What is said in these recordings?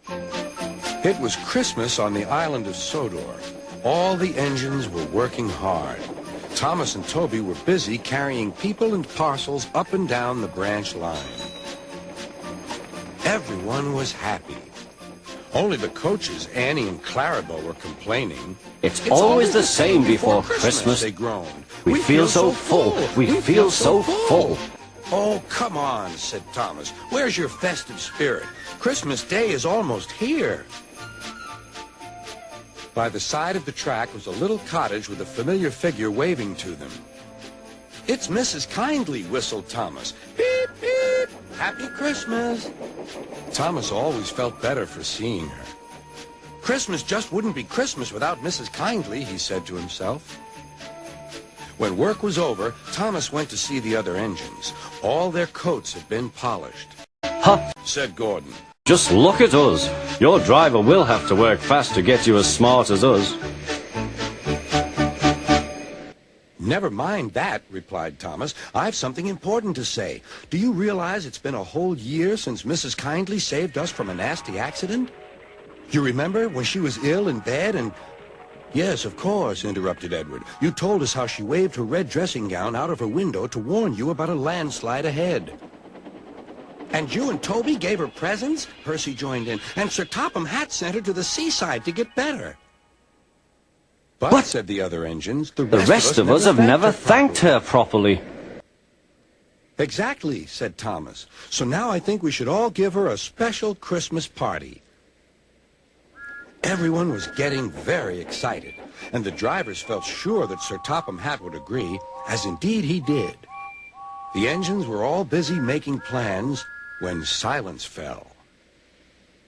It was Christmas on the island of Sodor. All the engines were working hard. Thomas and Toby were busy carrying people and parcels up and down the branch line. Everyone was happy. Only the coaches, Annie and Clarabelle, were complaining. It's always the same before Christmas. They groaned. We feel so full. We feel so full. Oh, come on, said Thomas. Where's your festive spirit? Christmas Day is almost here. By the side of the track was a little cottage with a familiar figure waving to them. It's Mrs. Kindly, whistled Thomas. Beep, beep. Happy Christmas. Thomas always felt better for seeing her. Christmas just wouldn't be Christmas without Mrs. Kindly, he said to himself. When work was over, Thomas went to see the other engines. All their coats had been polished. Huh, said Gordon. Just look at us. Your driver will have to work fast to get you as smart as us. Never mind that, replied Thomas. I've something important to say. Do you realize it's been a whole year since Mrs. Kindly saved us from a nasty accident? You remember when she was ill in bed and... Yes, of course, interrupted Edward. You told us how she waved her red dressing gown out of her window to warn you about a landslide ahead. And you and Toby gave her presents? Percy joined in. And Sir Topham Hatt sent her to the seaside to get better. But, said the other engines, the rest of us have never thanked her properly. Exactly, said Thomas. So now I think we should all give her a special Christmas party. Everyone was getting very excited, and the drivers felt sure that Sir Topham Hatt would agree, as indeed he did. The engines were all busy making plans when silence fell.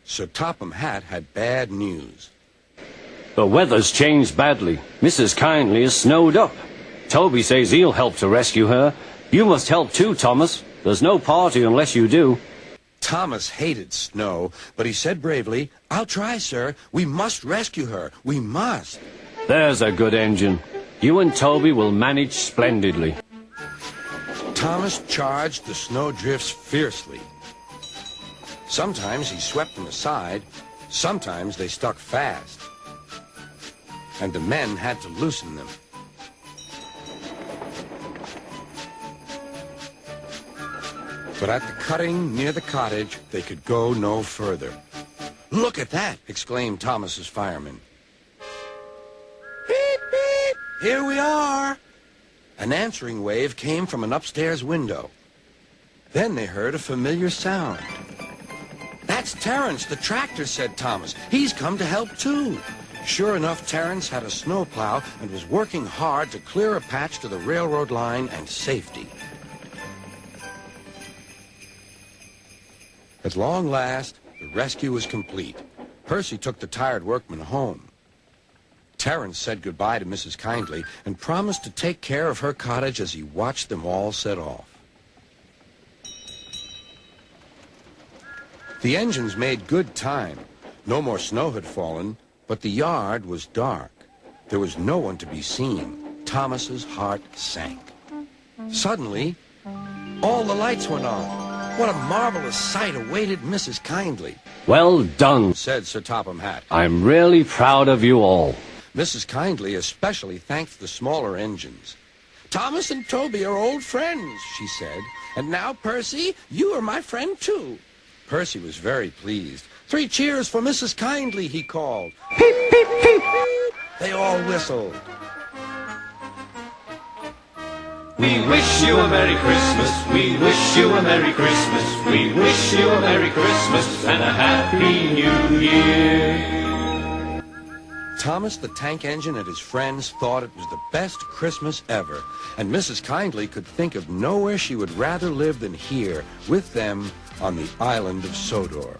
Sir Topham Hatt had bad news. The weather's changed badly. Mrs. Kindly is snowed up. Toby says he'll help to rescue her. You must help too, Thomas. There's no party unless you do. Thomas hated snow, but he said bravely, I'll try, sir. We must rescue her. We must. There's a good engine. You and Toby will manage splendidly. Thomas charged the snowdrifts fiercely. Sometimes he swept them aside. Sometimes they stuck fast. And the men had to loosen them. But at the cutting near the cottage, they could go no further. Look at that, exclaimed Thomas's fireman. Beep, beep, here we are. An answering wave came from an upstairs window. Then they heard a familiar sound. That's Terence, the tractor, said Thomas. He's come to help too. Sure enough, Terence had a snowplow and was working hard to clear a patch to the railroad line and safety. At long last, the rescue was complete. Percy took the tired workmen home. Terence said goodbye to Mrs. Kindly and promised to take care of her cottage as he watched them all set off. The engines made good time. No more snow had fallen, but the yard was dark. There was no one to be seen. Thomas's heart sank. Suddenly, all the lights went on. What a marvelous sight awaited Mrs. Kindly. Well done, said Sir Topham Hatt. I'm really proud of you all. Mrs. Kindly especially thanked the smaller engines. Thomas and Toby are old friends, she said. And now, Percy, you are my friend too. Percy was very pleased. 3 cheers for Mrs. Kindly, he called. Peep, peep, peep. They all whistled. We wish you a Merry Christmas, we wish you a Merry Christmas, we wish you a Merry Christmas and a Happy New Year. Thomas the tank engine and his friends thought it was the best Christmas ever, and Mrs. Kindly could think of nowhere she would rather live than here with them on the island of Sodor.